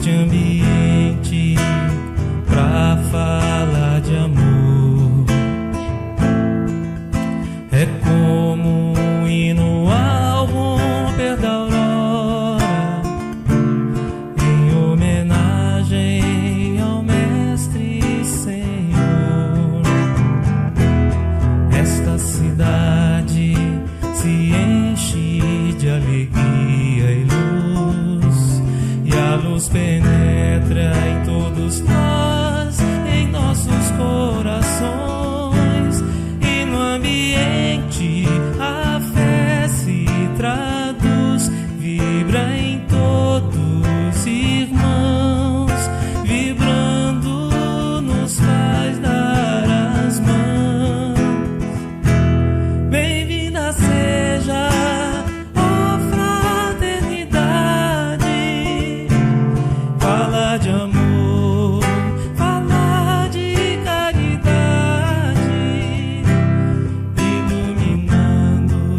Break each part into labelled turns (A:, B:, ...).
A: este ambiente pra falar de amor. É como um hino ao romper da aurora, em homenagem ao Mestre Senhor. Esta cidade se enche de alegria e luz, e a luz penetra em todos nós, em nossos corações, e no ambiente a fé se traduz, vibra em todos irmãos, vibrando nos faz dar as mãos. Bem-vinda seja, ó fraternidade, fala de amor, fala de caridade, iluminando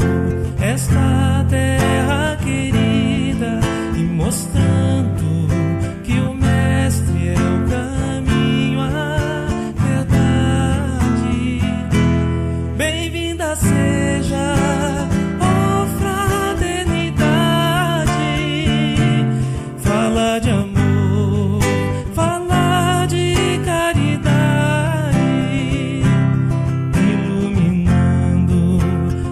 A: esta terra querida e mostrando que o Mestre é o caminho, a verdade. Bem-vinda seja, ó fraternidade, fala de amor, fala de caridade, iluminando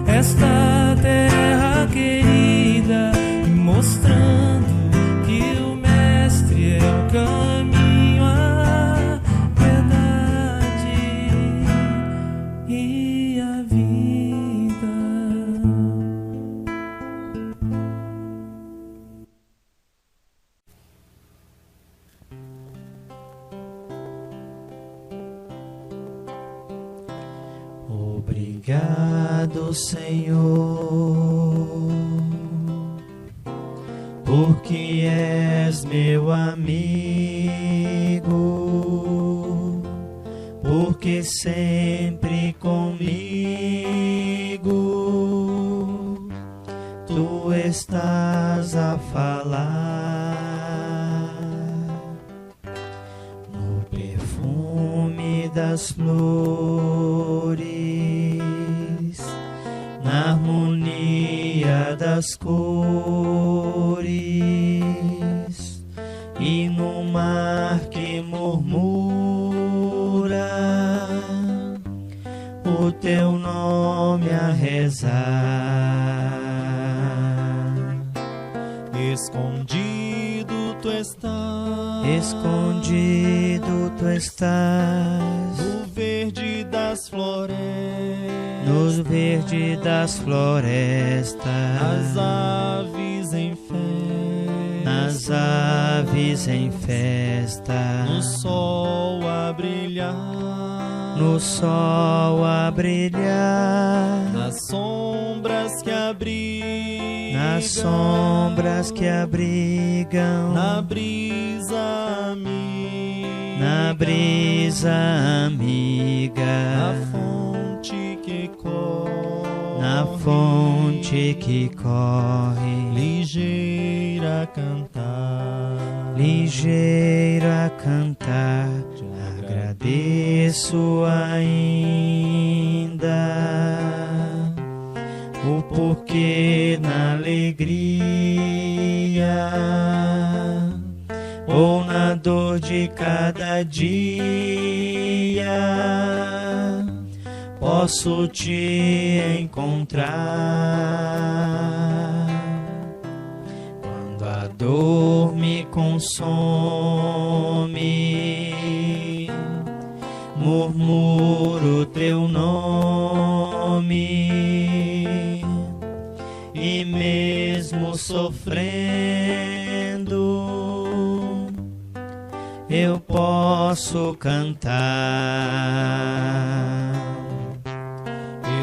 A: esta terra querida e mostrando que o Mestre é o caminho, a verdade e a vida. Obrigado, Senhor, porque és meu amigo, porque sempre comigo tu estás a falar, no perfume das flores, na harmonia das cores, e no mar que murmura o teu nome a rezar.
B: Escondido tu estás,
A: Escondido tu estás
B: no verde das florestas,
A: no verde das florestas,
B: as aves em festa,
A: nas aves em festa,
B: no sol a brilhar,
A: no sol a brilhar,
B: nas sombras que abrigam,
A: nas sombras que abrigam,
B: na brisa amiga,
A: na brisa amiga,
B: na fonte que corre,
A: na fonte que corre,
B: ligeira a cantar,
A: ligeira a cantar.
B: te
A: Agradeço ainda o porquê na alegria ou na dor de cada dia posso te encontrar. Quando a dor me consome, murmuro teu nome, e mesmo sofrendo eu posso cantar.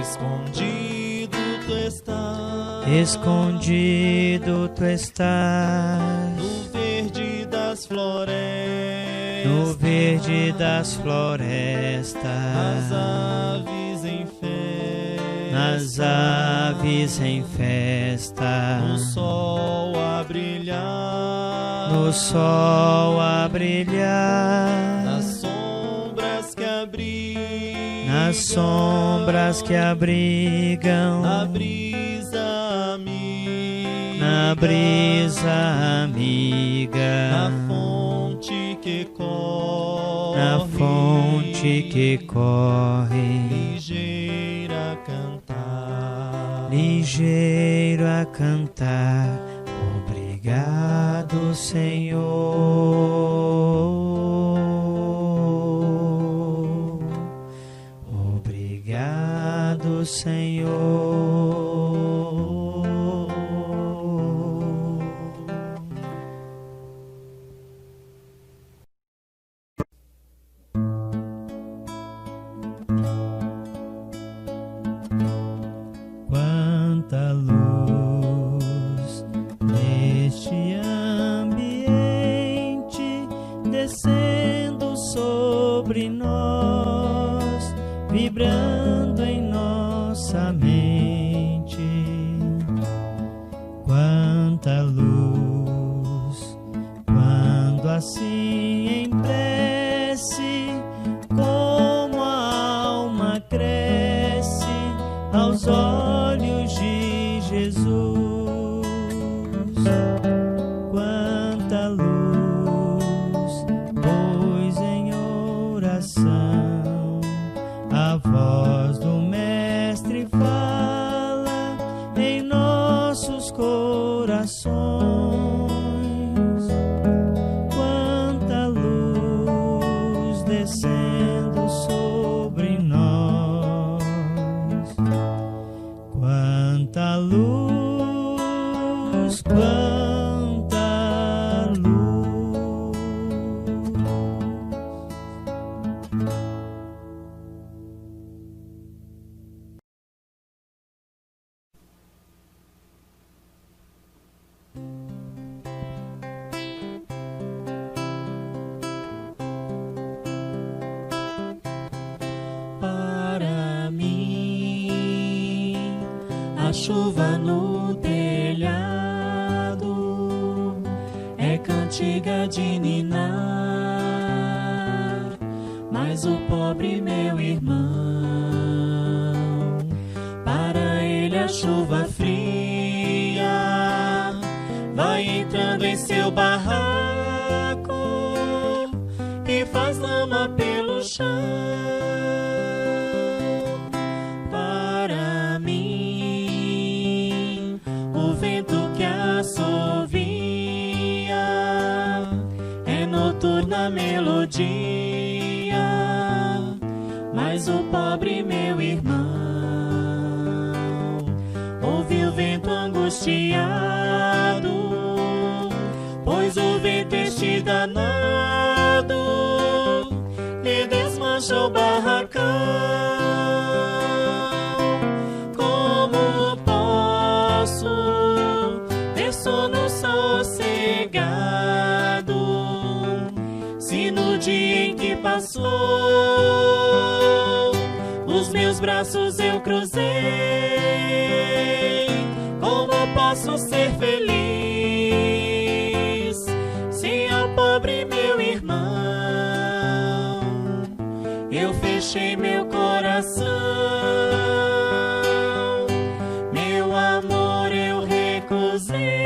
B: Escondido tu estás,
A: Escondido tu estás
B: no verde das florestas,
A: no verde das florestas,
B: as aves em festa,
A: nas aves em festa,
B: no sol a brilhar,
A: no sol a brilhar,
B: nas sombras que
A: abrigam,
B: na brisa amiga,
A: na brisa amiga,
B: na fonte que corre, ligeiro a cantar, obrigado, Senhor, obrigado, Senhor. Quanta luz neste ambiente, descendo sobre nós, vibrando em nossa mente. Quanta luz, quando assim em prece, como a alma cresce aos olhos de Jesus. Quanta luz, pois em oração a voz do Mestre fala em nossos corações. Quanta luz descendo sobre nós. Quanta luz, quanta luz. Para mim, a chuva no telhado é cantiga de ninar, mas o pobre meu irmão, para ele a chuva fria vai entrando em seu barraco e faz lama pelo chão. Para mim, o vento que assovia é noturna melodia, mas o pobre meu irmão ouve o vento angustiado, pois o vento este danado lhe desmancha o barracão. Como posso ter sono sossegado, se no dia em que passou os meus braços eu cruzei? Como posso ser feliz se ao pobre meu irmão eu fechei meu coração? Meu amor eu recusei.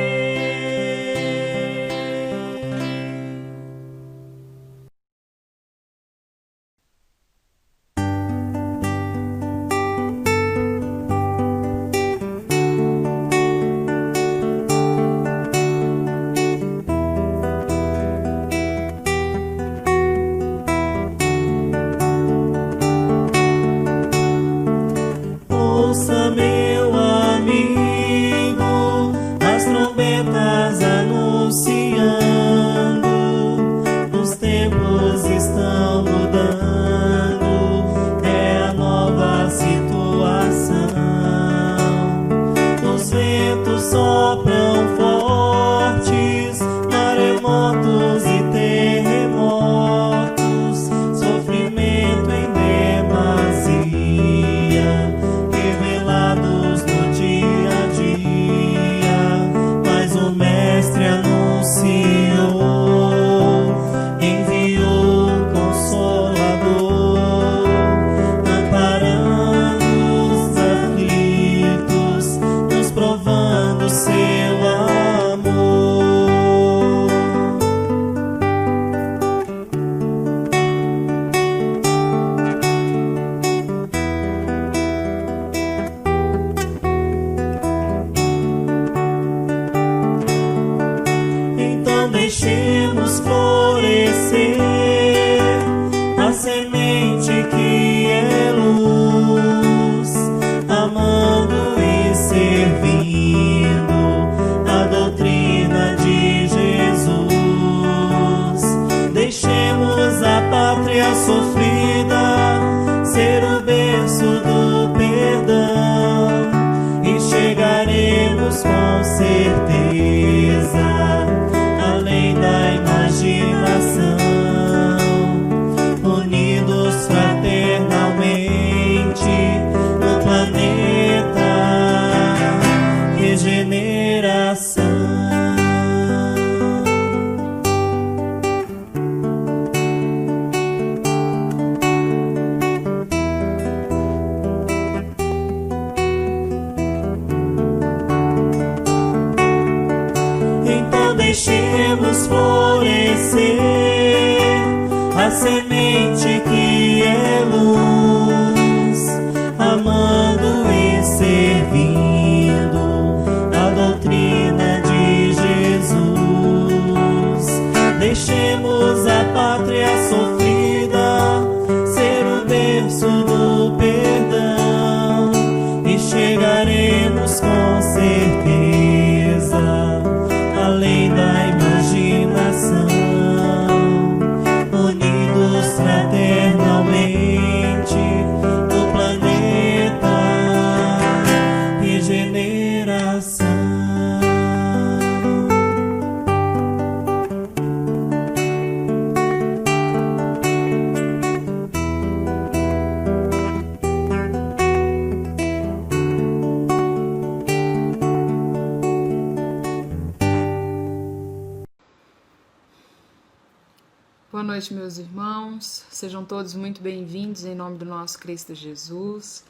A: deixemos florescer a semente que é luz, amando e servindo a doutrina de Jesus. Deixemos a pátria sofrida ser o berço do perdão e chegaremos com certeza além da imaginação, unidos fraternalmente no planeta regeneração. Deixemos florescer a semente que é luz, amando e servindo a doutrina de Jesus. Deixemos a pátria sofrida ser o berço do perdão e chegaremos com certeza além da imaginação, unidos fraternalmente no planeta regeneração.
C: Boa noite, meus irmãos. Sejam todos muito bem-vindos em nome do nosso Cristo Jesus.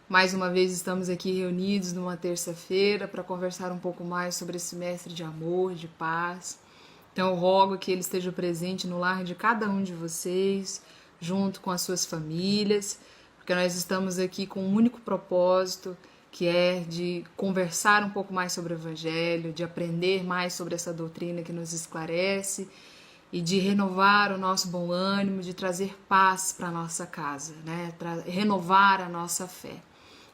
C: Mais uma vez estamos aqui reunidos numa terça-feira para conversar um pouco mais sobre esse mestre de amor, de paz. Então eu rogo que ele esteja presente no lar de cada um de vocês, junto com as suas famílias, porque nós estamos aqui com um único propósito, que é de conversar um pouco mais sobre o Evangelho, de aprender mais sobre essa doutrina que nos esclarece, e de renovar o nosso bom ânimo, de trazer paz para a nossa casa, né? Renovar a nossa fé.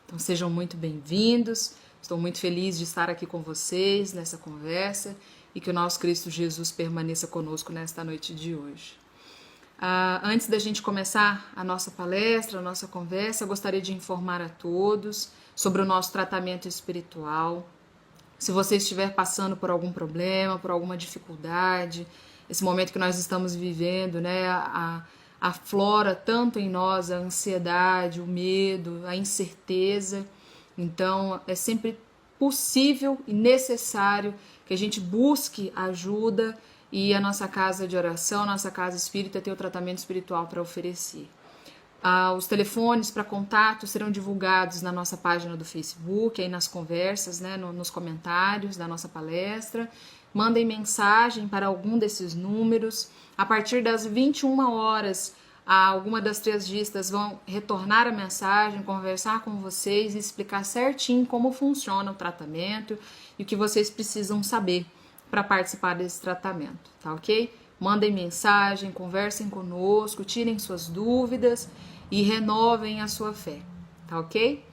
C: Então sejam muito bem-vindos, estou muito feliz de estar aqui com vocês nessa conversa e que o nosso Cristo Jesus permaneça conosco nesta noite de hoje. Antes da gente começar a nossa palestra, a nossa conversa, eu gostaria de informar a todos sobre o nosso tratamento espiritual. Se você estiver passando por algum problema, por alguma dificuldade, esse momento que nós estamos vivendo, né, aflora tanto em nós a ansiedade, o medo, a incerteza. Então, é sempre possível e necessário que a gente busque ajuda e a nossa casa de oração, nossa casa espírita tem o tratamento espiritual para oferecer. Os telefones para contato serão divulgados na nossa página do Facebook, aí nas conversas, né, nos comentários da nossa palestra. Mandem mensagem para algum desses números. A partir das 21 horas, alguma das triagistas vão retornar a mensagem, conversar com vocês e explicar certinho como funciona o tratamento e o que vocês precisam saber para participar desse tratamento, tá ok? Mandem mensagem, conversem conosco, tirem suas dúvidas e renovem a sua fé, tá ok?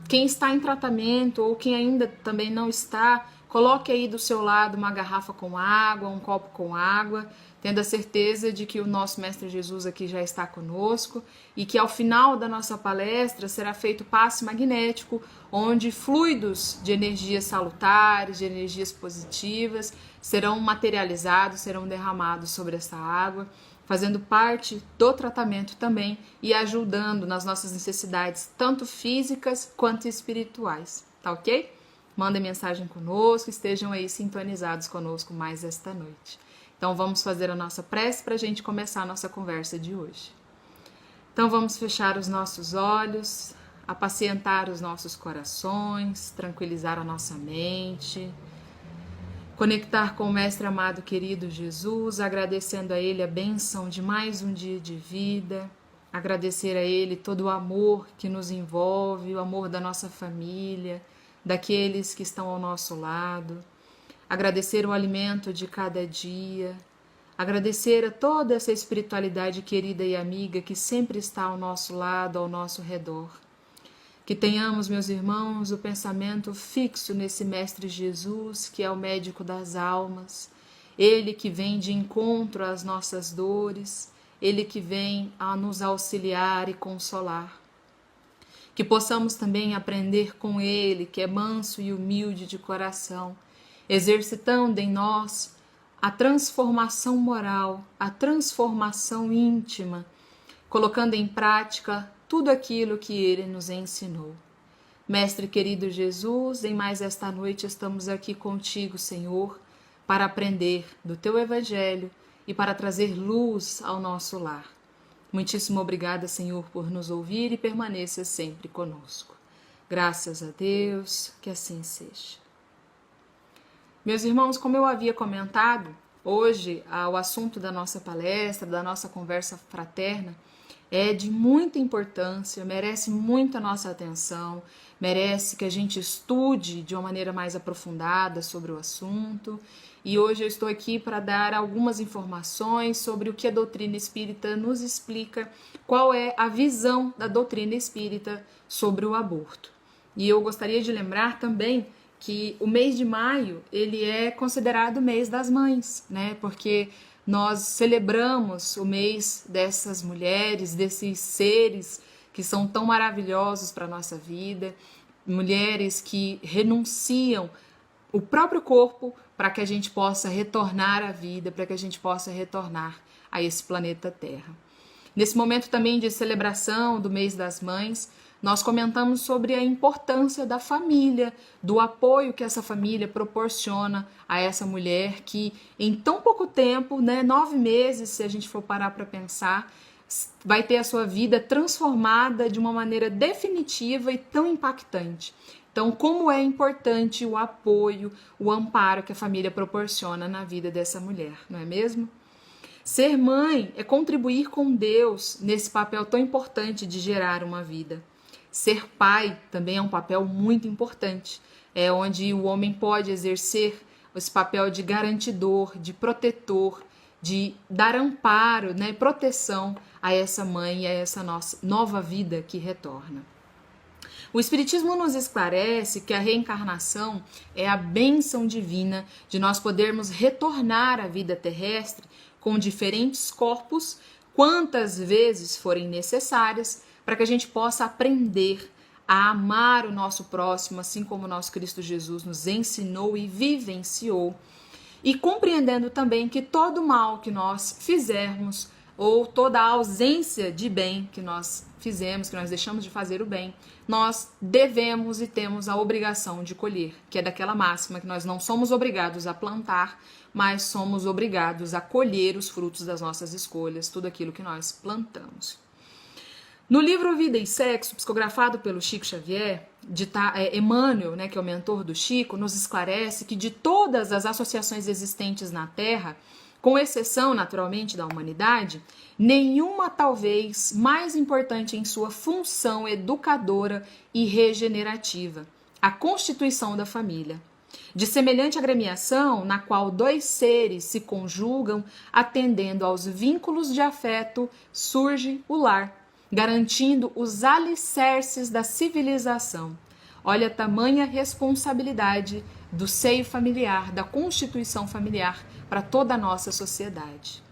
C: Quem está em tratamento ou quem ainda também não está, coloque aí do seu lado uma garrafa com água, um copo com água, tendo a certeza de que o nosso Mestre Jesus aqui já está conosco e que ao final da nossa palestra será feito passe magnético, onde fluidos de energias salutares, de energias positivas, serão materializados, serão derramados sobre essa água, fazendo parte do tratamento também e ajudando nas nossas necessidades, tanto físicas quanto espirituais, tá ok? Mandem mensagem conosco, estejam aí sintonizados conosco mais esta noite. Então vamos fazer a nossa prece para a gente começar a nossa conversa de hoje. Então vamos fechar os nossos olhos, apacientar os nossos corações, tranquilizar a nossa mente, conectar com o Mestre amado querido Jesus, agradecendo a Ele a bênção de mais um dia de vida, agradecer a Ele todo o amor que nos envolve, o amor da nossa família, daqueles que estão ao nosso lado, agradecer o alimento de cada dia, Agradecer a toda essa espiritualidade querida e amiga que sempre está ao nosso lado, ao nosso redor. Que tenhamos, meus irmãos, o pensamento fixo nesse Mestre Jesus, que é o médico das almas, Ele que vem de encontro às nossas dores, Ele que vem a nos auxiliar e consolar. Que possamos também aprender com Ele, que é manso e humilde de coração, exercitando em nós a transformação moral, a transformação íntima, colocando em prática tudo aquilo que Ele nos ensinou. Mestre querido Jesus, em mais esta noite estamos aqui contigo, Senhor, para aprender do Teu Evangelho e para trazer luz ao nosso lar. Muitíssimo obrigada, Senhor, por nos ouvir e permaneça sempre conosco. Graças a Deus, que assim seja. Meus irmãos, como eu havia comentado, hoje o assunto da nossa palestra, da nossa conversa fraterna, é de muita importância, merece muito a nossa atenção, merece que a gente estude de uma maneira mais aprofundada sobre o assunto. E hoje eu estou aqui para dar algumas informações sobre o que a doutrina espírita nos explica, qual é a visão da doutrina espírita sobre o aborto. E eu gostaria de lembrar também que o mês de maio, ele é considerado o mês das mães, né? Porque nós celebramos o mês dessas mulheres, desses seres que são tão maravilhosos para a nossa vida, mulheres que renunciam o próprio corpo para que a gente possa retornar à vida, para que a gente possa retornar a esse planeta Terra. Nesse momento também de celebração do mês das mães, nós comentamos sobre a importância da família, do apoio que essa família proporciona a essa mulher que em tão pouco tempo, 9 meses, se a gente for parar para pensar, vai ter a sua vida transformada de uma maneira definitiva e tão impactante. Então, como é importante o apoio, o amparo que a família proporciona na vida dessa mulher, não é mesmo? Ser mãe é contribuir com Deus nesse papel tão importante de gerar uma vida. Ser pai também é um papel muito importante, é onde o homem pode exercer esse papel de garantidor, de protetor, de dar amparo, proteção a essa mãe e a essa nossa nova vida que retorna. O Espiritismo nos esclarece que a reencarnação é a bênção divina de nós podermos retornar à vida terrestre com diferentes corpos, quantas vezes forem necessárias, para que a gente possa aprender a amar o nosso próximo, assim como o nosso Cristo Jesus nos ensinou e vivenciou, e compreendendo também que todo mal que nós fizermos, ou toda a ausência de bem que nós fizemos, que nós deixamos de fazer o bem, nós devemos e temos a obrigação de colher, que é daquela máxima que nós não somos obrigados a plantar, mas somos obrigados a colher os frutos das nossas escolhas, tudo aquilo que nós plantamos. No livro Vida e Sexo, psicografado pelo Chico Xavier, Emmanuel, que é o mentor do Chico, nos esclarece que de todas as associações existentes na Terra, com exceção, naturalmente, da humanidade, nenhuma talvez mais importante em sua função educadora e regenerativa, a constituição da família. De semelhante agremiação, na qual 2 seres se conjugam, atendendo aos vínculos de afeto, surge o lar, garantindo os alicerces da civilização. Olha a tamanha responsabilidade do seio familiar, da constituição familiar para toda a nossa sociedade.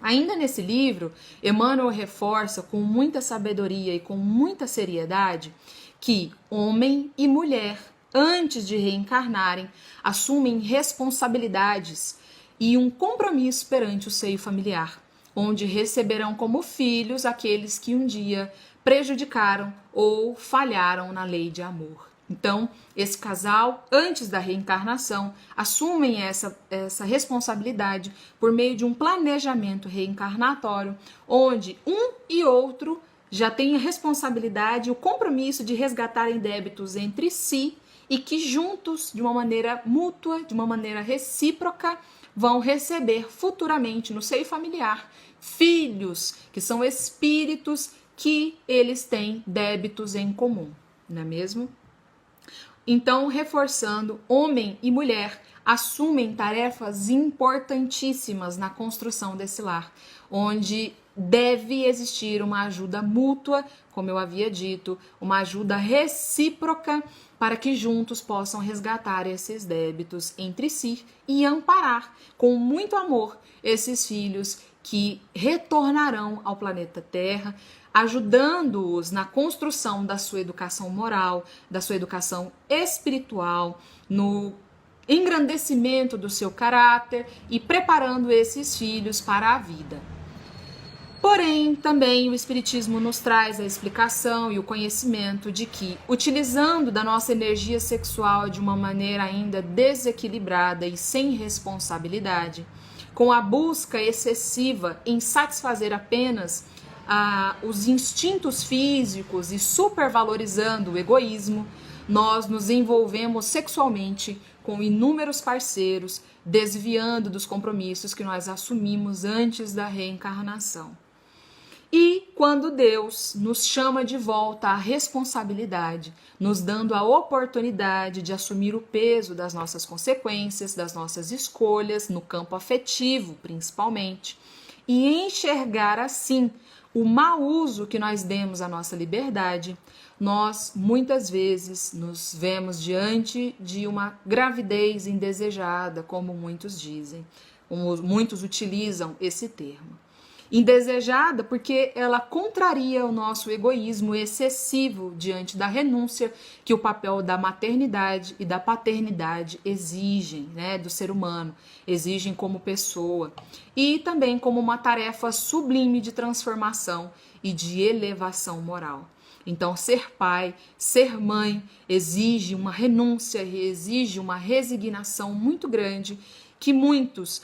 C: Ainda nesse livro, Emmanuel reforça com muita sabedoria e com muita seriedade que homem e mulher, antes de reencarnarem, assumem responsabilidades e um compromisso perante o seio familiar, onde receberão como filhos aqueles que um dia prejudicaram ou falharam na lei de amor. Então, esse casal, antes da reencarnação, assumem essa responsabilidade por meio de um planejamento reencarnatório, onde um e outro já têm a responsabilidade e o compromisso de resgatarem débitos entre si e que juntos, de uma maneira mútua, de uma maneira recíproca, vão receber futuramente no seio familiar filhos, que são espíritos que eles têm débitos em comum, não é mesmo? Então, reforçando, homem e mulher assumem tarefas importantíssimas na construção desse lar, onde deve existir uma ajuda mútua, como eu havia dito, uma ajuda recíproca para que juntos possam resgatar esses débitos entre si e amparar com muito amor esses filhos que retornarão ao planeta Terra, ajudando-os na construção da sua educação moral, da sua educação espiritual, no engrandecimento do seu caráter e preparando esses filhos para a vida. Porém, também o Espiritismo nos traz a explicação e o conhecimento de que, utilizando da nossa energia sexual de uma maneira ainda desequilibrada e sem responsabilidade, com a busca excessiva em satisfazer apenas os instintos físicos e supervalorizando o egoísmo, nós nos envolvemos sexualmente com inúmeros parceiros, desviando dos compromissos que nós assumimos antes da reencarnação. E quando Deus nos chama de volta à responsabilidade, nos dando a oportunidade de assumir o peso das nossas consequências, das nossas escolhas, no campo afetivo principalmente, e enxergar assim o mau uso que nós demos à nossa liberdade, nós muitas vezes nos vemos diante de uma gravidez indesejada, como muitos dizem, como muitos utilizam esse termo. Indesejada porque ela contraria o nosso egoísmo excessivo diante da renúncia que o papel da maternidade e da paternidade exigem, né, do ser humano, exigem como pessoa, e também como uma tarefa sublime de transformação e de elevação moral. Então, ser pai, ser mãe, exige uma renúncia e exige uma resignação muito grande que muitos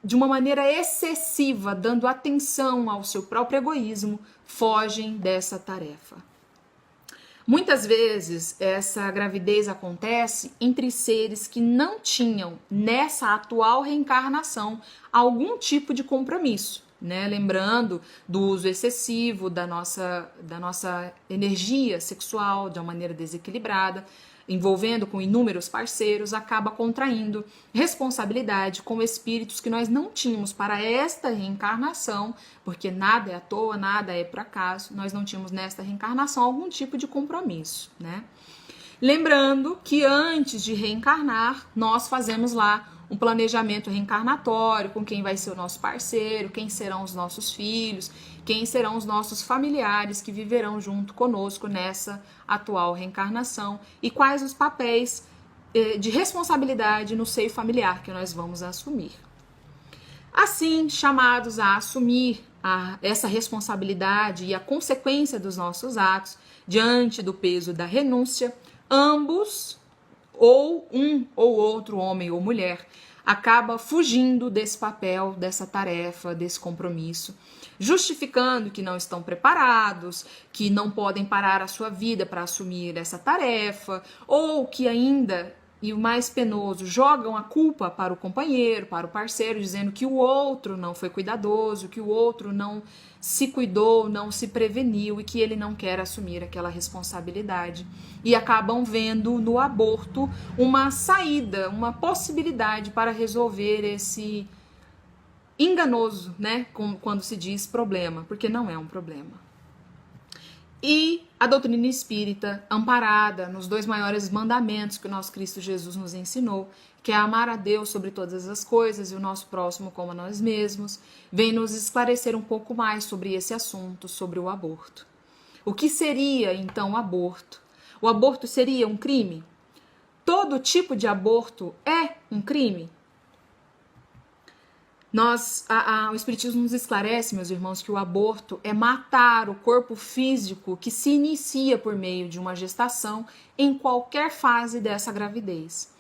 C: de uma maneira excessiva, dando atenção ao seu próprio egoísmo, fogem dessa tarefa. Muitas vezes essa gravidez acontece entre seres que não tinham nessa atual reencarnação algum tipo de compromisso, né? Lembrando do uso excessivo da nossa energia sexual de uma maneira desequilibrada, envolvendo com inúmeros parceiros, acaba contraindo responsabilidade com espíritos que nós não tínhamos para esta reencarnação, porque nada é à toa, nada é por acaso, nós não tínhamos nesta reencarnação algum tipo de compromisso, né? Lembrando que antes de reencarnar, nós fazemos lá um planejamento reencarnatório com quem vai ser o nosso parceiro, quem serão os nossos filhos, quem serão os nossos familiares que viverão junto conosco nessa atual reencarnação e quais os papéis de responsabilidade no seio familiar que nós vamos assumir. Assim, chamados a assumir essa responsabilidade e a consequência dos nossos atos diante do peso da renúncia, ambos, ou um ou outro homem ou mulher, acaba fugindo desse papel, dessa tarefa, desse compromisso, justificando que não estão preparados, que não podem parar a sua vida para assumir essa tarefa, ou que ainda, e o mais penoso, jogam a culpa para o companheiro, para o parceiro, dizendo que o outro não foi cuidadoso, que o outro não se cuidou, não se preveniu e que ele não quer assumir aquela responsabilidade. E acabam vendo no aborto uma saída, uma possibilidade para resolver esse enganoso, né, quando se diz problema, porque não é um problema. E a doutrina espírita, amparada nos dois maiores mandamentos que o nosso Cristo Jesus nos ensinou, que é amar a Deus sobre todas as coisas e o nosso próximo como a nós mesmos, vem nos esclarecer um pouco mais sobre esse assunto, sobre o aborto. O que seria, então, o aborto? O aborto seria um crime? Todo tipo de aborto é um crime? O Espiritismo nos esclarece, meus irmãos, que o aborto é matar o corpo físico que se inicia por meio de uma gestação em qualquer fase dessa gravidez.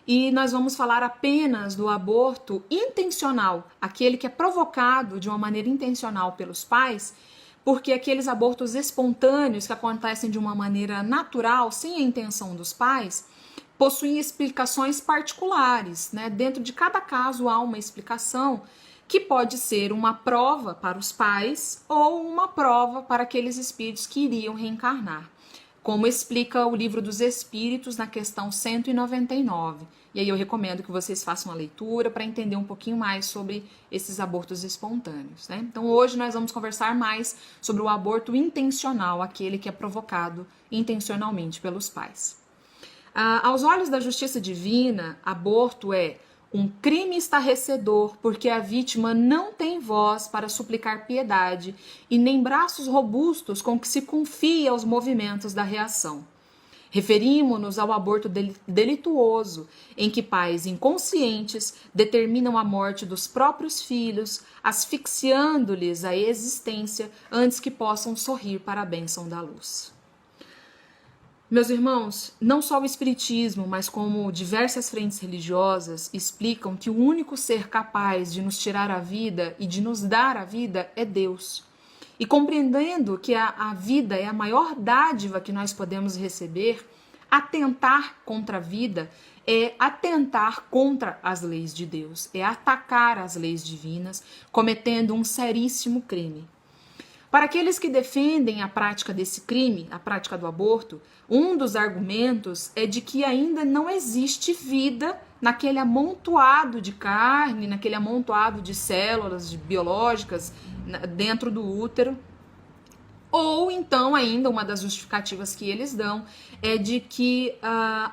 C: E nós vamos falar apenas do aborto intencional, aquele que é provocado de uma maneira intencional pelos pais, porque aqueles abortos espontâneos que acontecem de uma maneira natural, sem a intenção dos pais, possuem explicações particulares, né? Dentro de cada caso há uma explicação que pode ser uma prova para os pais ou uma prova para aqueles espíritos que iriam reencarnar. como explica o Livro dos Espíritos na questão 199. E aí eu recomendo que vocês façam uma leitura para entender um pouquinho mais sobre esses abortos espontâneos, né? Então hoje nós vamos conversar mais sobre o aborto intencional, aquele que é provocado intencionalmente pelos pais. Aos olhos da justiça divina, aborto é um crime estarrecedor, porque a vítima não tem voz para suplicar piedade e nem braços robustos com que se confia aos movimentos da reação. Referimos-nos ao aborto delituoso, em que pais inconscientes determinam a morte dos próprios filhos, asfixiando-lhes a existência antes que possam sorrir para a bênção da luz. Meus irmãos, não só o Espiritismo, mas como diversas frentes religiosas explicam que o único ser capaz de nos tirar a vida e de nos dar a vida é Deus. E compreendendo que a vida é a maior dádiva que nós podemos receber, atentar contra a vida é atentar contra as leis de Deus, é atacar as leis divinas, cometendo um seríssimo crime. Para aqueles que defendem a prática desse crime, a prática do aborto, um dos argumentos é de que ainda não existe vida naquele amontoado de carne, naquele amontoado de células biológicas dentro do útero. Ou então, ainda, uma das justificativas que eles dão é de que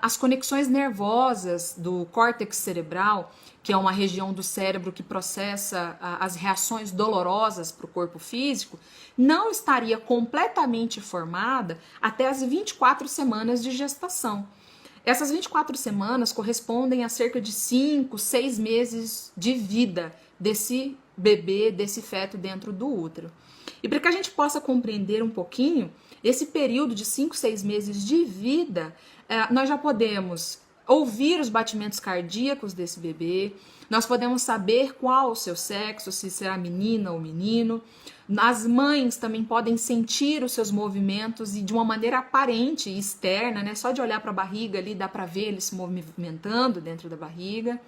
C: as conexões nervosas do córtex cerebral, que é uma região do cérebro que processa as reações dolorosas para o corpo físico, não estaria completamente formada até as 24 semanas de gestação. Essas 24 semanas correspondem a cerca de 5, 6 meses de vida desse bebê, desse feto dentro do útero. E para que a gente possa compreender um pouquinho, esse período de 5, 6 meses de vida, nós já podemos ouvir os batimentos cardíacos desse bebê, nós podemos saber qual o seu sexo, se será menina ou menino. As mães também podem sentir os seus movimentos e de uma maneira aparente e externa, né? Só de olhar para a barriga ali dá para ver ele se movimentando dentro da barriga.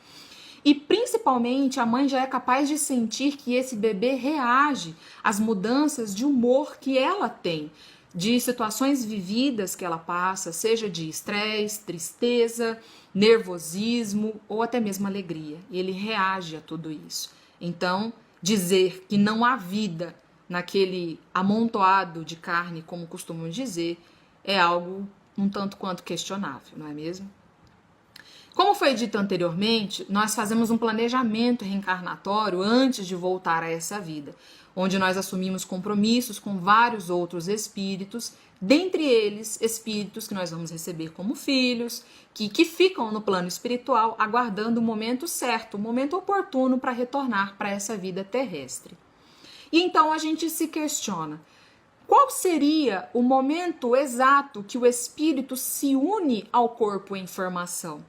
C: E principalmente a mãe já é capaz de sentir que esse bebê reage às mudanças de humor que ela tem, de situações vividas que ela passa, seja de estresse, tristeza, nervosismo ou até mesmo alegria. E ele reage a tudo isso. Então, dizer que não há vida naquele amontoado de carne, como costumam dizer, é algo um tanto quanto questionável, não é mesmo? Como foi dito anteriormente, nós fazemos um planejamento reencarnatório antes de voltar a essa vida, onde nós assumimos compromissos com vários outros espíritos, dentre eles espíritos que nós vamos receber como filhos, que ficam no plano espiritual aguardando o momento certo, o momento oportuno para retornar para essa vida terrestre. E então a gente se questiona, qual seria o momento exato que o espírito se une ao corpo em formação?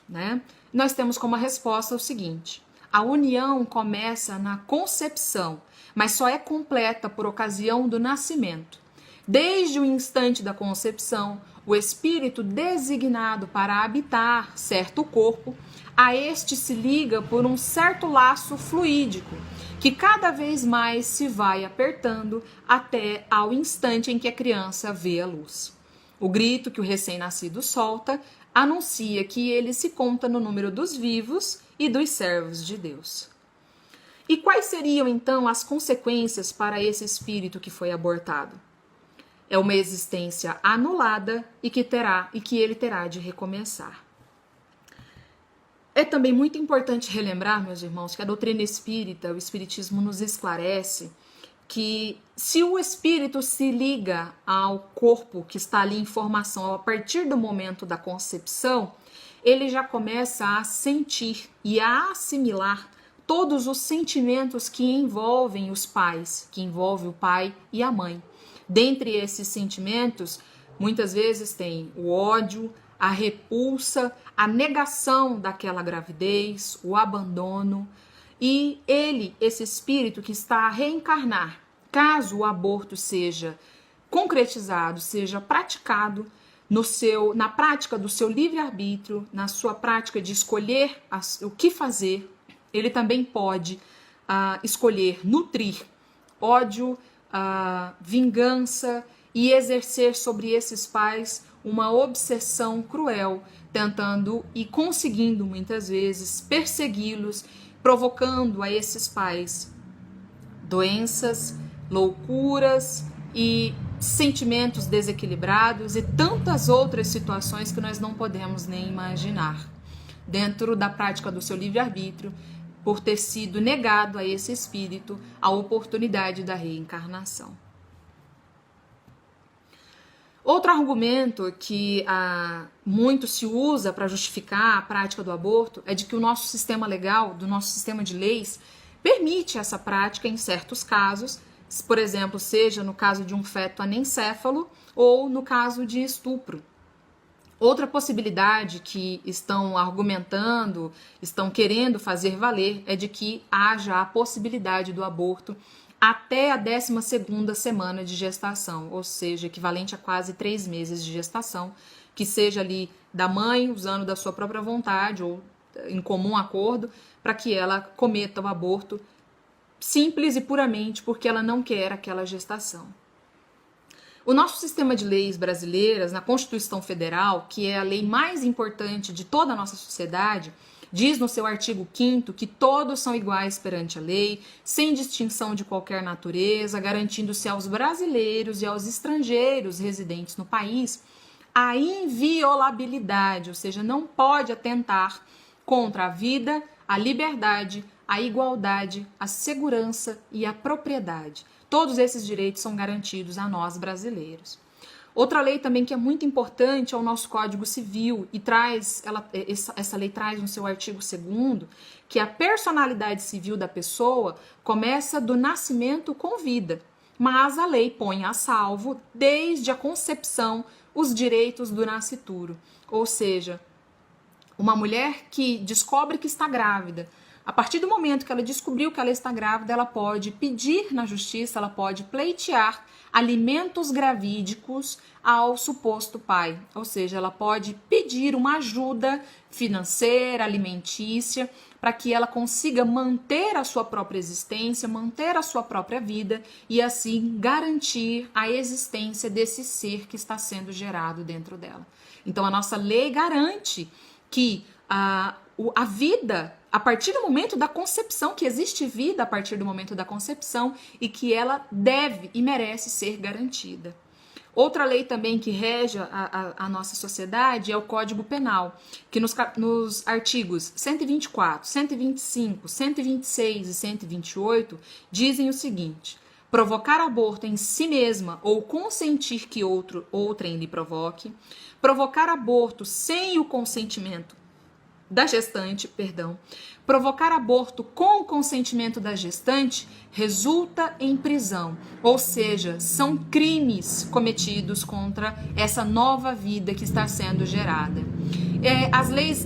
C: Né? Nós temos como resposta o seguinte: a união começa na concepção, mas só é completa por ocasião do nascimento. Desde o instante da concepção, o espírito designado para habitar certo corpo, a este se liga por um certo laço fluídico, que cada vez mais se vai apertando até ao instante em que a criança vê a luz. O grito que o recém-nascido solta anuncia que ele se conta no número dos vivos e dos servos de Deus. E quais seriam então as consequências para esse espírito que foi abortado? É uma existência anulada e que ele terá de recomeçar. É também muito importante relembrar, meus irmãos, que a doutrina espírita, o espiritismo nos esclarece que se o espírito se liga ao corpo que está ali em formação a partir do momento da concepção, ele já começa a sentir e a assimilar todos os sentimentos que envolvem os pais, que envolvem o pai e a mãe. Dentre esses sentimentos, muitas vezes tem o ódio, a repulsa, a negação daquela gravidez, o abandono. E ele, esse espírito que está a reencarnar, caso o aborto seja concretizado, seja praticado na prática do seu livre-arbítrio, na sua prática de escolher o que fazer, ele também pode escolher nutrir ódio, vingança e exercer sobre esses pais uma obsessão cruel, tentando e conseguindo muitas vezes persegui-los, provocando a esses pais doenças, loucuras e sentimentos desequilibrados e tantas outras situações que nós não podemos nem imaginar, dentro da prática do seu livre-arbítrio, por ter sido negado a esse espírito a oportunidade da reencarnação. Outro argumento que muito se usa para justificar a prática do aborto é de que o nosso sistema legal, do nosso sistema de leis, permite essa prática em certos casos, por exemplo, seja no caso de um feto anencéfalo ou no caso de estupro. Outra possibilidade que estão argumentando, estão querendo fazer valer, é de que haja a possibilidade do aborto até a 12ª semana de gestação, ou seja, equivalente a quase 3 meses de gestação, que seja ali da mãe, usando da sua própria vontade ou em comum acordo, para que ela cometa o aborto simples e puramente porque ela não quer aquela gestação. O nosso sistema de leis brasileiras, na Constituição Federal, que é a lei mais importante de toda a nossa sociedade, diz no seu artigo 5º que todos são iguais perante a lei, sem distinção de qualquer natureza, garantindo-se aos brasileiros e aos estrangeiros residentes no país a inviolabilidade, ou seja, não pode atentar contra a vida, a liberdade, a igualdade, a segurança e a propriedade. Todos esses direitos são garantidos a nós brasileiros. Outra lei também que é muito importante é o nosso Código Civil e essa lei traz no seu artigo 2º que a personalidade civil da pessoa começa do nascimento com vida, mas a lei põe a salvo, desde a concepção, os direitos do nascituro. Ou seja, uma mulher que descobre que está grávida, a partir do momento que ela descobriu que ela está grávida, ela pode pedir na justiça, ela pode pleitear alimentos gravídicos ao suposto pai. Ou seja, ela pode pedir uma ajuda financeira, alimentícia, para que ela consiga manter a sua própria existência, manter a sua própria vida e assim garantir a existência desse ser que está sendo gerado dentro dela. Então a nossa lei garante que a vida, a partir do momento da concepção, que existe vida a partir do momento da concepção e que ela deve e merece ser garantida. Outra lei também que rege a nossa sociedade é o Código Penal, que nos artigos 124, 125, 126 e 128 dizem o seguinte: provocar aborto em si mesma ou consentir que outrem lhe provoque, provocar aborto sem o consentimento da gestante, provocar aborto com o consentimento da gestante resulta em prisão, ou seja, são crimes cometidos contra essa nova vida que está sendo gerada.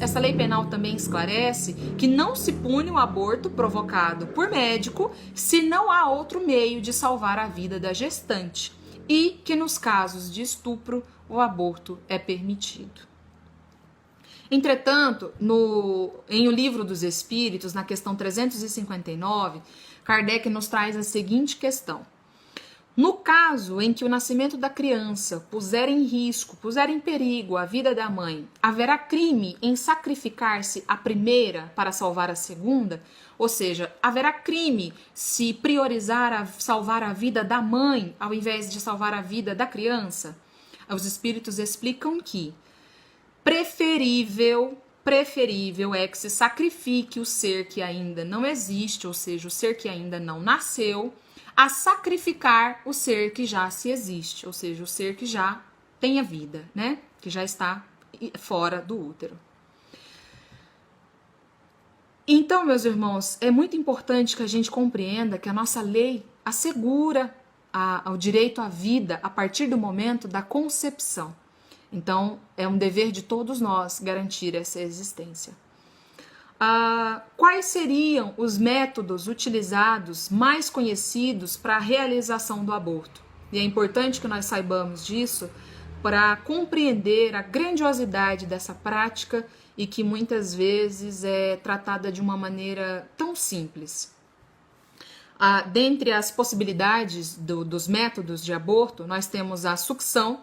C: Essa lei penal também esclarece que não se pune o aborto provocado por médico se não há outro meio de salvar a vida da gestante e que nos casos de estupro o aborto é permitido. Entretanto, em O Livro dos Espíritos, na questão 359, Kardec nos traz a seguinte questão: no caso em que o nascimento da criança puser em risco, puser em perigo a vida da mãe, haverá crime em sacrificar-se a primeira para salvar a segunda? Ou seja, haverá crime se priorizar salvar a vida da mãe ao invés de salvar a vida da criança? Os espíritos explicam que preferível é que se sacrifique o ser que ainda não existe, ou seja, o ser que ainda não nasceu, a sacrificar o ser que já se existe, ou seja, o ser que já tem a vida, né? Que já está fora do útero. Então, meus irmãos, é muito importante que a gente compreenda que a nossa lei assegura o direito à vida a partir do momento da concepção. Então, é um dever de todos nós garantir essa existência. Quais seriam os métodos utilizados mais conhecidos para a realização do aborto? E é importante que nós saibamos disso para compreender a grandiosidade dessa prática e que muitas vezes é tratada de uma maneira tão simples. Dentre as possibilidades dos métodos de aborto, nós temos a sucção,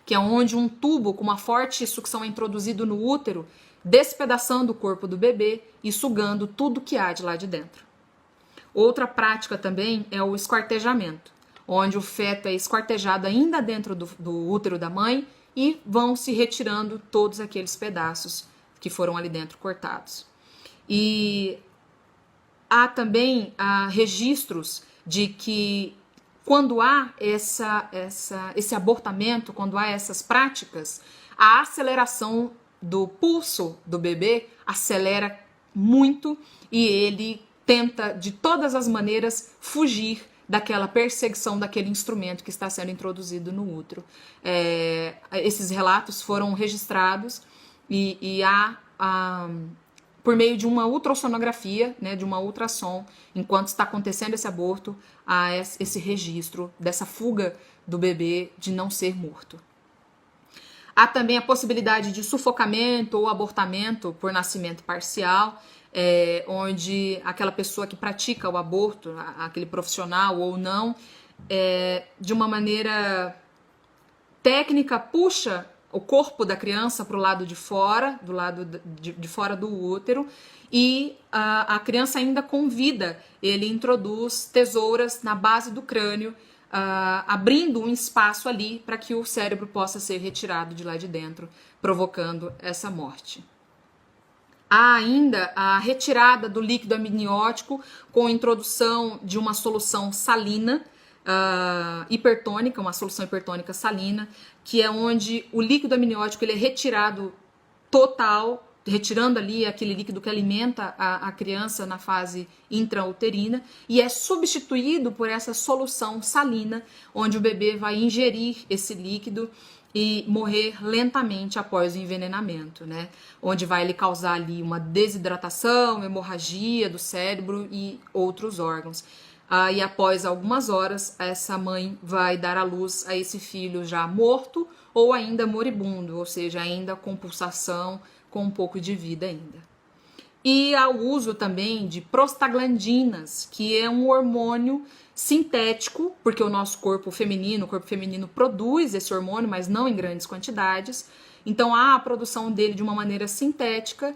C: que é onde um tubo com uma forte sucção é introduzido no útero, despedaçando o corpo do bebê e sugando tudo que há de lá de dentro. Outra prática também é o esquartejamento, onde o feto é esquartejado ainda dentro do útero da mãe e vão se retirando todos aqueles pedaços que foram ali dentro cortados. E há também registros de que quando há esse abortamento, quando há essas práticas, a aceleração do pulso do bebê acelera muito e ele tenta de todas as maneiras fugir daquela perseguição daquele instrumento que está sendo introduzido no útero. Esses relatos foram registrados e há por meio de uma ultrassonografia, né, de uma ultrassom, enquanto está acontecendo esse aborto, há esse registro dessa fuga do bebê de não ser morto. Há também a possibilidade de sufocamento ou abortamento por nascimento parcial, onde aquela pessoa que pratica o aborto, aquele profissional ou não, de uma maneira técnica, puxa o corpo da criança para o lado de fora, do lado de fora do útero, e a criança ainda com vida, ele introduz tesouras na base do crânio, abrindo um espaço ali para que o cérebro possa ser retirado de lá de dentro, provocando essa morte. Há ainda a retirada do líquido amniótico com a introdução de uma solução salina, hipertônica, uma solução hipertônica salina, que é onde o líquido amniótico ele é retirado total, retirando ali aquele líquido que alimenta a criança na fase intrauterina, e é substituído por essa solução salina, onde o bebê vai ingerir esse líquido e morrer lentamente após o envenenamento, né? Onde vai lhe causar ali uma desidratação, hemorragia do cérebro e outros órgãos. E após algumas horas, essa mãe vai dar à luz a esse filho já morto ou ainda moribundo, ou seja, ainda com pulsação, com um pouco de vida ainda. E há o uso também de prostaglandinas, que é um hormônio sintético, porque o nosso corpo feminino produz esse hormônio, mas não em grandes quantidades. Então há a produção dele de uma maneira sintética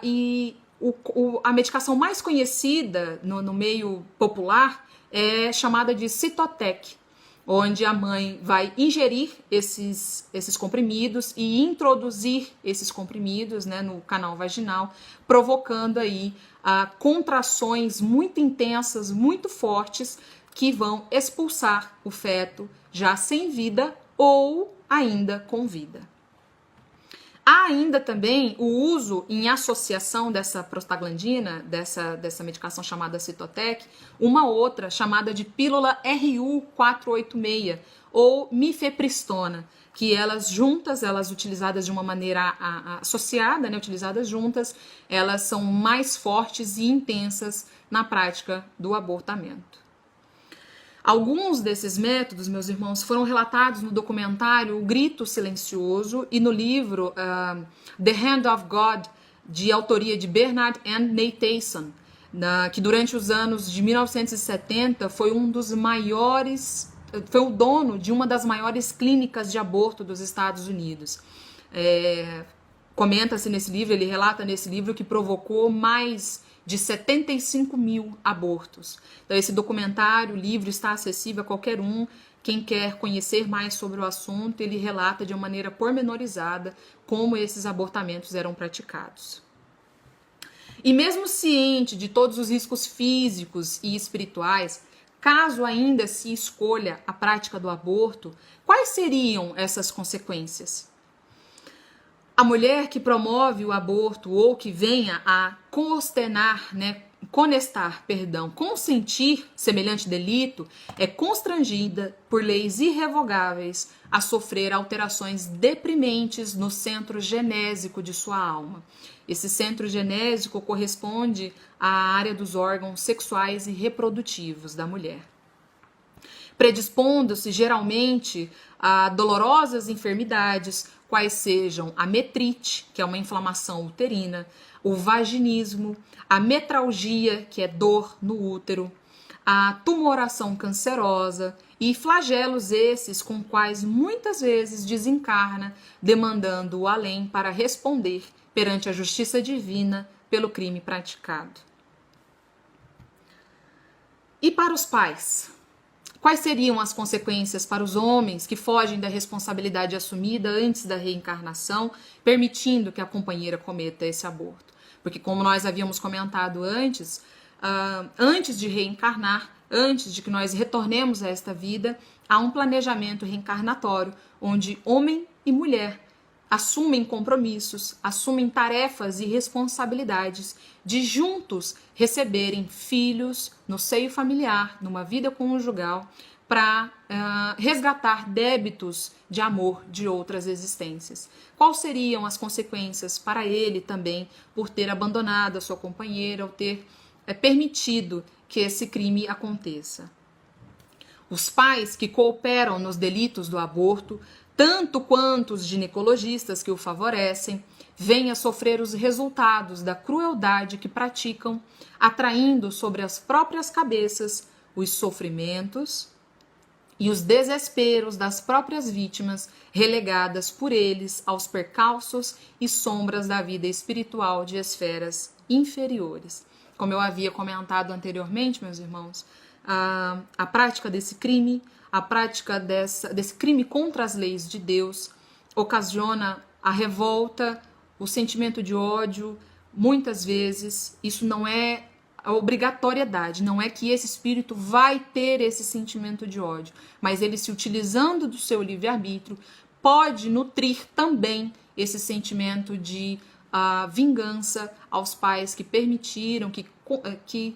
C: e a medicação mais conhecida no meio popular é chamada de Cytotec, onde a mãe vai ingerir esses comprimidos e introduzir esses comprimidos, né, no canal vaginal, provocando aí contrações muito intensas, muito fortes, que vão expulsar o feto já sem vida ou ainda com vida. Há ainda também o uso em associação dessa prostaglandina, dessa medicação chamada Cytotec, uma outra chamada de pílula RU486 ou mifepristona, que elas juntas, elas utilizadas de uma maneira associada, né, utilizadas juntas, elas são mais fortes e intensas na prática do abortamento. Alguns desses métodos, meus irmãos, foram relatados no documentário O Grito Silencioso e no livro The Hand of God, de autoria de Bernard and Nathaniel, que durante os anos de 1970 foi o dono de uma das maiores clínicas de aborto dos Estados Unidos. Comenta-se nesse livro, ele relata nesse livro que provocou mais de 75 mil abortos. Então esse documentário, o livro está acessível a qualquer um. Quem quer conhecer mais sobre o assunto, ele relata de uma maneira pormenorizada como esses abortamentos eram praticados. E mesmo ciente de todos os riscos físicos e espirituais, caso ainda se escolha a prática do aborto, quais seriam essas consequências? A mulher que promove o aborto ou que venha a consentir semelhante delito é constrangida por leis irrevogáveis a sofrer alterações deprimentes no centro genésico de sua alma. Esse centro genésico corresponde à área dos órgãos sexuais e reprodutivos da mulher, predispondo-se geralmente a dolorosas enfermidades, quais sejam a metrite, que é uma inflamação uterina, o vaginismo, a metralgia, que é dor no útero, a tumoração cancerosa e flagelos esses com quais muitas vezes desencarna, demandando o além para responder perante a justiça divina pelo crime praticado. E para os pais? Quais seriam as consequências para os homens que fogem da responsabilidade assumida antes da reencarnação, permitindo que a companheira cometa esse aborto? Porque, como nós havíamos comentado antes, antes de reencarnar, antes de que nós retornemos a esta vida, há um planejamento reencarnatório, onde homem e mulher assumem compromissos, assumem tarefas e responsabilidades de juntos receberem filhos no seio familiar, numa vida conjugal, para resgatar débitos de amor de outras existências. Quais seriam as consequências para ele também por ter abandonado a sua companheira, ou ter permitido que esse crime aconteça? Os pais que cooperam nos delitos do aborto, tanto quanto os ginecologistas que o favorecem, vêm a sofrer os resultados da crueldade que praticam, atraindo sobre as próprias cabeças os sofrimentos e os desesperos das próprias vítimas, relegadas por eles aos percalços e sombras da vida espiritual de esferas inferiores. Como eu havia comentado anteriormente, meus irmãos, a prática desse crime, a prática desse crime contra as leis de Deus, ocasiona a revolta, o sentimento de ódio. Muitas vezes isso não é a obrigatoriedade, não é que esse espírito vai ter esse sentimento de ódio, mas ele, se utilizando do seu livre-arbítrio, pode nutrir também esse sentimento de vingança aos pais que permitiram, que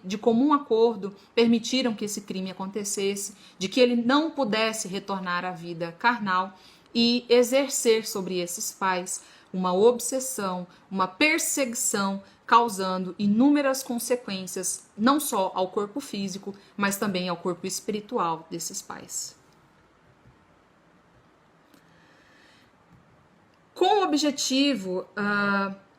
C: de comum acordo permitiram que esse crime acontecesse, de que ele não pudesse retornar à vida carnal, e exercer sobre esses pais uma obsessão, uma perseguição, causando inúmeras consequências, não só ao corpo físico, mas também ao corpo espiritual desses pais. Com o objetivo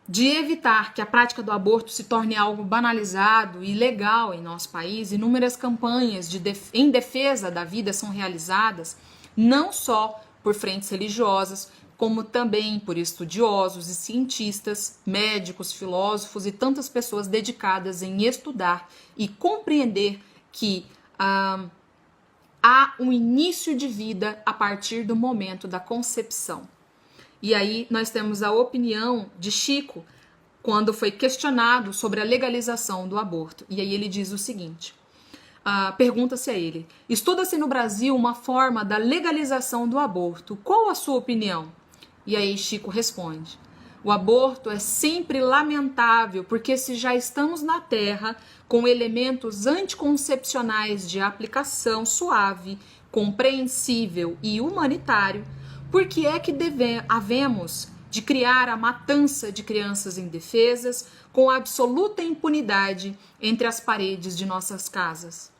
C: de evitar que a prática do aborto se torne algo banalizado e ilegal em nosso país, inúmeras campanhas em defesa da vida são realizadas, não só por frentes religiosas, como também por estudiosos e cientistas, médicos, filósofos e tantas pessoas dedicadas em estudar e compreender que há um início de vida a partir do momento da concepção. E aí nós temos a opinião de Chico, quando foi questionado sobre a legalização do aborto. E aí ele diz o seguinte, pergunta-se a ele: estuda-se no Brasil uma forma da legalização do aborto, qual a sua opinião? E aí Chico responde: o aborto é sempre lamentável, porque se já estamos na Terra com elementos anticoncepcionais de aplicação suave, compreensível e humanitário, por que é que havemos de criar a matança de crianças indefesas com absoluta impunidade entre as paredes de nossas casas?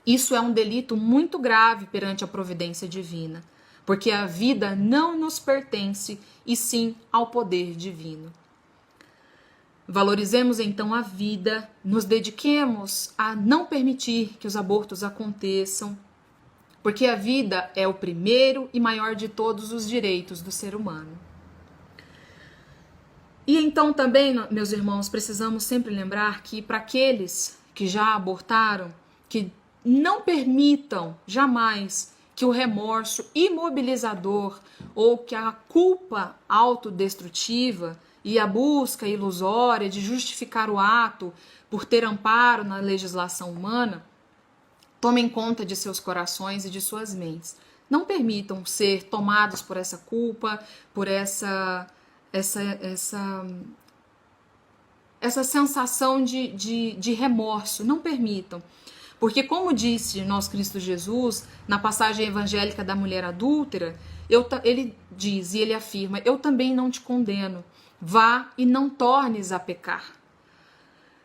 C: Isso é um delito muito grave perante a providência divina, porque a vida não nos pertence, e sim ao poder divino. Valorizemos então a vida, nos dediquemos a não permitir que os abortos aconteçam, porque a vida é o primeiro e maior de todos os direitos do ser humano. E então também, meus irmãos, precisamos sempre lembrar que para aqueles que já abortaram, que não permitam jamais que o remorso imobilizador ou que a culpa autodestrutiva e a busca ilusória de justificar o ato por ter amparo na legislação humana tomem conta de seus corações e de suas mentes. Não permitam ser tomados por essa culpa, por essa sensação de remorso. Não permitam. Porque, como disse nosso Cristo Jesus, na passagem evangélica da mulher adúltera, ele diz e ele afirma: eu também não te condeno, vá e não tornes a pecar.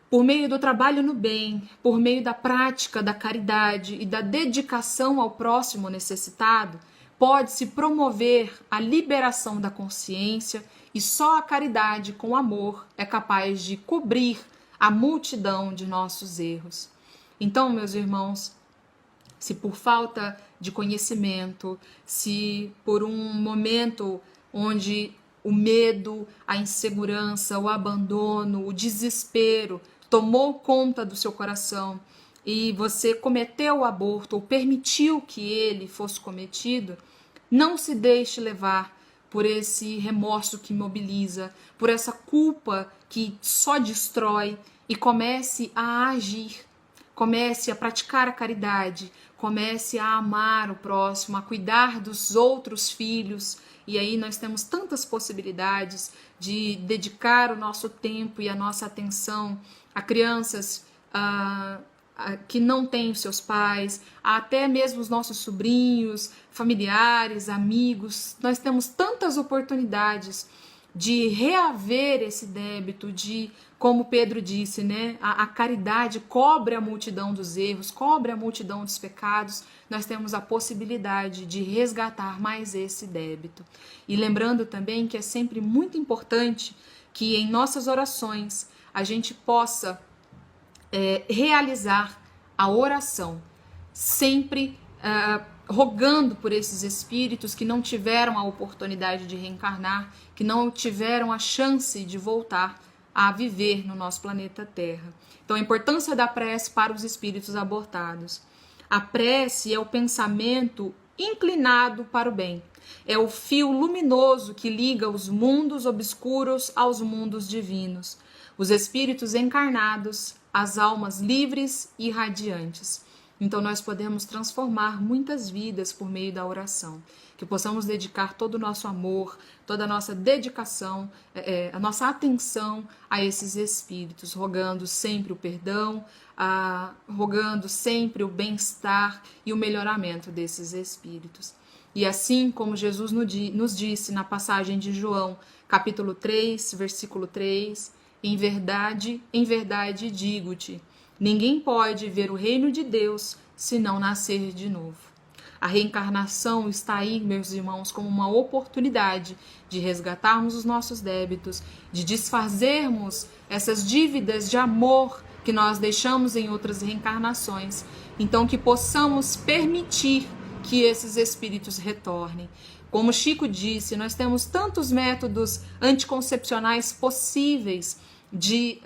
C: Por meio do trabalho no bem, por meio da prática da caridade e da dedicação ao próximo necessitado, pode-se promover a liberação da consciência, e só a caridade com amor é capaz de cobrir a multidão de nossos erros. Então, meus irmãos, se por falta de conhecimento, se por um momento onde o medo, a insegurança, o abandono, o desespero tomou conta do seu coração e você cometeu o aborto ou permitiu que ele fosse cometido, não se deixe levar por esse remorso que imobiliza, por essa culpa que só destrói, e comece a agir, comece a praticar a caridade, comece a amar o próximo, a cuidar dos outros filhos. E aí nós temos tantas possibilidades de dedicar o nosso tempo e a nossa atenção a crianças que não têm os seus pais, até mesmo os nossos sobrinhos, familiares, amigos. Nós temos tantas oportunidades de reaver esse débito, de, como Pedro disse, né, a caridade cobre a multidão dos erros, cobre a multidão dos pecados. Nós temos a possibilidade de resgatar mais esse débito. E lembrando também que é sempre muito importante que em nossas orações a gente possa realizar a oração, sempre rogando por esses espíritos que não tiveram a oportunidade de reencarnar, que não tiveram a chance de voltar a viver no nosso planeta Terra. Então, a importância da prece para os espíritos abortados. A prece é o pensamento inclinado para o bem. É o fio luminoso que liga os mundos obscuros aos mundos divinos. Os espíritos encarnados, as almas livres e radiantes. Então nós podemos transformar muitas vidas por meio da oração. Que possamos dedicar todo o nosso amor, toda a nossa dedicação, a nossa atenção a esses espíritos, rogando sempre o perdão, rogando sempre o bem-estar e o melhoramento desses espíritos. E assim como Jesus nos disse na passagem de João, capítulo 3, versículo 3, em verdade digo-te, ninguém pode ver o reino de Deus se não nascer de novo. A reencarnação está aí, meus irmãos, como uma oportunidade de resgatarmos os nossos débitos, de desfazermos essas dívidas de amor que nós deixamos em outras reencarnações. Então, que possamos permitir que esses espíritos retornem. Como Chico disse, nós temos tantos métodos anticoncepcionais possíveis de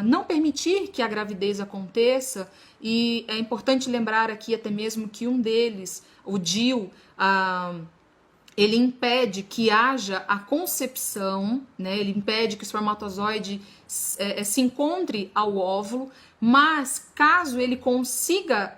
C: não permitir que a gravidez aconteça, e é importante lembrar aqui até mesmo que um deles, o DIU, ele impede que haja a concepção, né? Ele impede que o espermatozoide se encontre ao óvulo, mas caso ele consiga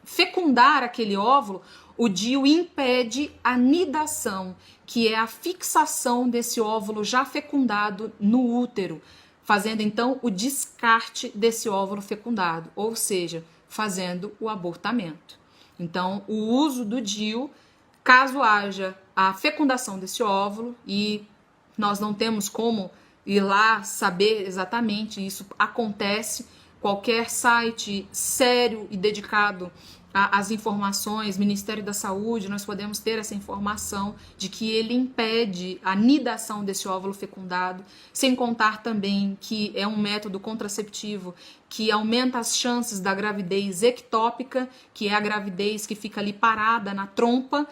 C: fecundar aquele óvulo, o DIU impede a nidação, que é a fixação desse óvulo já fecundado no útero, fazendo então o descarte desse óvulo fecundado, ou seja, fazendo o abortamento. Então, o uso do DIU, caso haja a fecundação desse óvulo, e nós não temos como ir lá saber exatamente, isso acontece, qualquer site sério e dedicado às informações, Ministério da Saúde, nós podemos ter essa informação de que ele impede a nidação desse óvulo fecundado, sem contar também que é um método contraceptivo que aumenta as chances da gravidez ectópica, que é a gravidez que fica ali parada na trompa,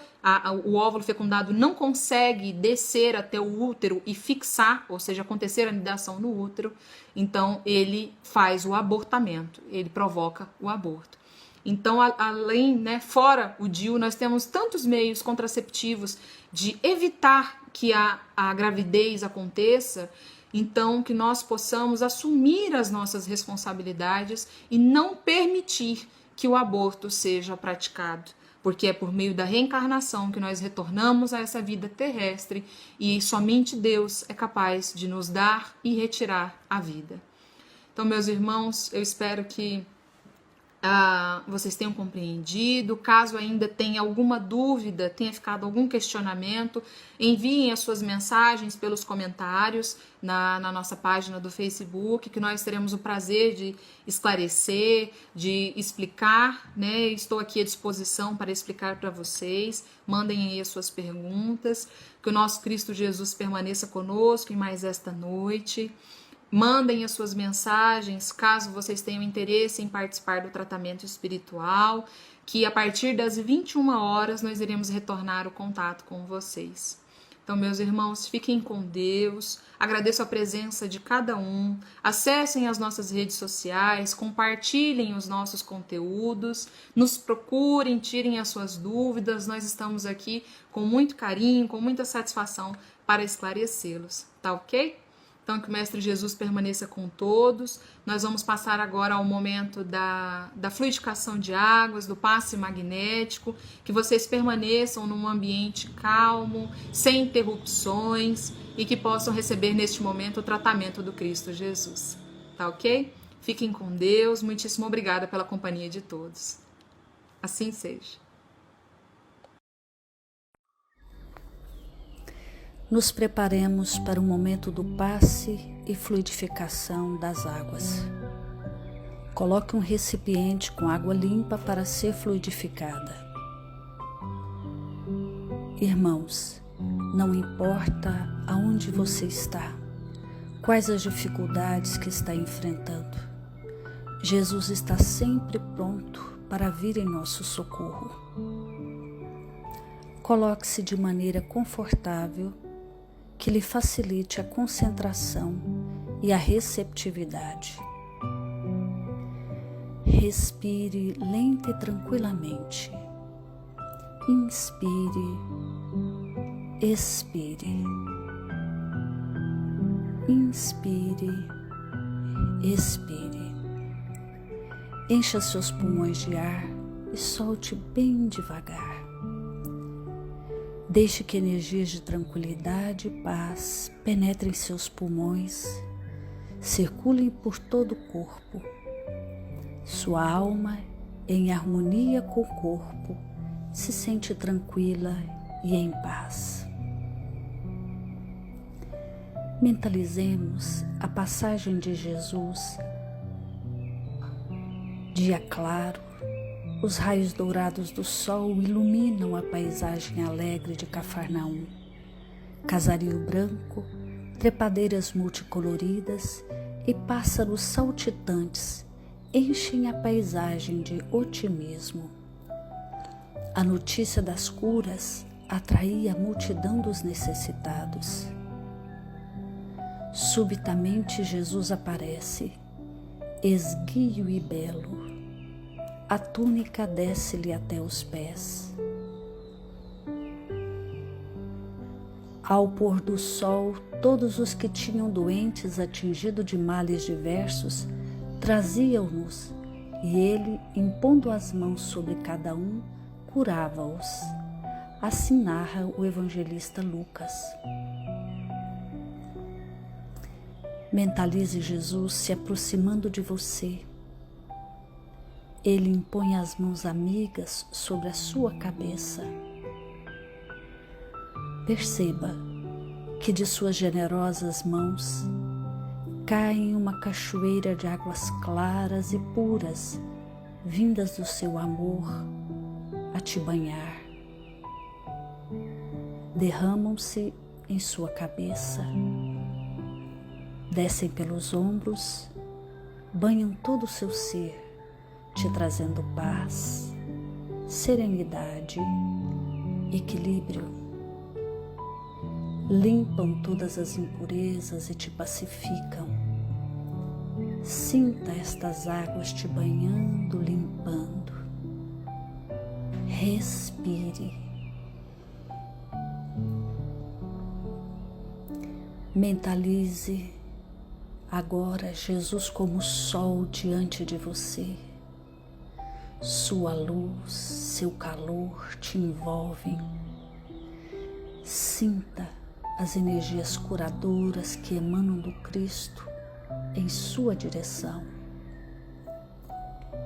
C: o óvulo fecundado não consegue descer até o útero e fixar, ou seja, acontecer a nidação no útero, então ele faz o abortamento, ele provoca o aborto. Então, além, né, fora o DIU, nós temos tantos meios contraceptivos de evitar que a gravidez aconteça, então que nós possamos assumir as nossas responsabilidades e não permitir que o aborto seja praticado, porque é por meio da reencarnação que nós retornamos a essa vida terrestre e somente Deus é capaz de nos dar e retirar a vida. Então, meus irmãos, eu espero que vocês tenham compreendido. Caso ainda tenha alguma dúvida, tenha ficado algum questionamento, enviem as suas mensagens pelos comentários na nossa página do Facebook, que nós teremos o prazer de esclarecer, de explicar, né? Estou aqui à disposição para explicar para vocês. Mandem aí as suas perguntas. Que o nosso Cristo Jesus permaneça conosco em mais esta noite. Mandem as suas mensagens, caso vocês tenham interesse em participar do tratamento espiritual, que a partir das 21 horas nós iremos retornar o contato com vocês. Então, meus irmãos, fiquem com Deus, agradeço a presença de cada um, acessem as nossas redes sociais, compartilhem os nossos conteúdos, nos procurem, tirem as suas dúvidas, nós estamos aqui com muito carinho, com muita satisfação para esclarecê-los, tá ok? Então, que o Mestre Jesus permaneça com todos. Nós vamos passar agora ao momento da fluidificação de águas, do passe magnético, que vocês permaneçam num ambiente calmo, sem interrupções e que possam receber neste momento o tratamento do Cristo Jesus. Tá ok? Fiquem com Deus. Muitíssimo obrigada pela companhia de todos. Assim seja.
D: Nos preparemos para o momento do passe e fluidificação das águas. Coloque um recipiente com água limpa para ser fluidificada. Irmãos, não importa aonde você está, quais as dificuldades que está enfrentando, Jesus está sempre pronto para vir em nosso socorro. Coloque-se de maneira confortável, que lhe facilite a concentração e a receptividade. Respire lenta e tranquilamente. Inspire, expire. Inspire, expire. Encha seus pulmões de ar e solte bem devagar. Deixe que energias de tranquilidade e paz penetrem seus pulmões, circulem por todo o corpo. Sua alma, em harmonia com o corpo, se sente tranquila e em paz. Mentalizemos a passagem de Jesus. Dia claro, os raios dourados do sol iluminam a paisagem alegre de Cafarnaum. Casario branco, trepadeiras multicoloridas e pássaros saltitantes enchem a paisagem de otimismo. A notícia das curas atraía a multidão dos necessitados. Subitamente Jesus aparece, esguio e belo. A túnica desce-lhe até os pés. Ao pôr do sol, todos os que tinham doentes atingidos de males diversos traziam-nos, e ele, impondo as mãos sobre cada um, curava-os. Assim narra o evangelista Lucas. Mentalize Jesus se aproximando de você. Ele impõe as mãos amigas sobre a sua cabeça. Perceba que de suas generosas mãos cai uma cachoeira de águas claras e puras, vindas do seu amor a te banhar. Derramam-se em sua cabeça, descem pelos ombros, banham todo o seu ser, te trazendo paz, serenidade, equilíbrio. Limpam todas as impurezas e te pacificam. Sinta estas águas te banhando, limpando. Respire. Mentalize agora Jesus como sol diante de você. Sua luz, seu calor te envolvem. Sinta as energias curadoras que emanam do Cristo em sua direção.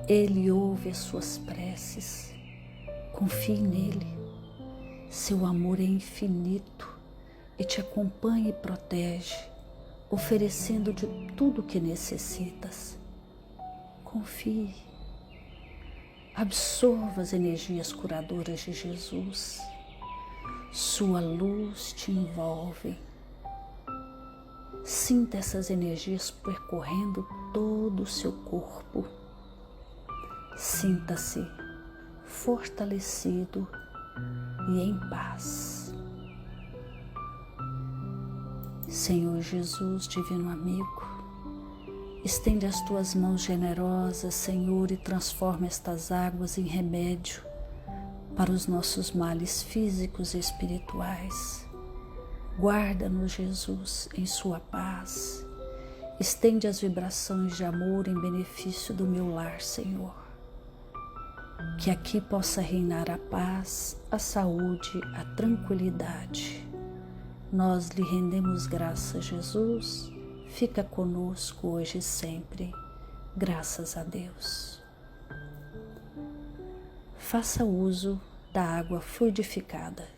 D: Ele ouve as suas preces. Confie nele. Seu amor é infinito e te acompanha e protege, oferecendo de tudo o que necessitas. Confie. Absorva as energias curadoras de Jesus. Sua luz te envolve. Sinta essas energias percorrendo todo o seu corpo. Sinta-se fortalecido e em paz. Senhor Jesus, divino amigo, estende as tuas mãos generosas, Senhor, e transforma estas águas em remédio para os nossos males físicos e espirituais. Guarda-nos, Jesus, em sua paz. Estende as vibrações de amor em benefício do meu lar, Senhor. Que aqui possa reinar a paz, a saúde, a tranquilidade. Nós lhe rendemos graças, Jesus. Fica conosco hoje e sempre. Graças a Deus. Faça uso da água fluidificada.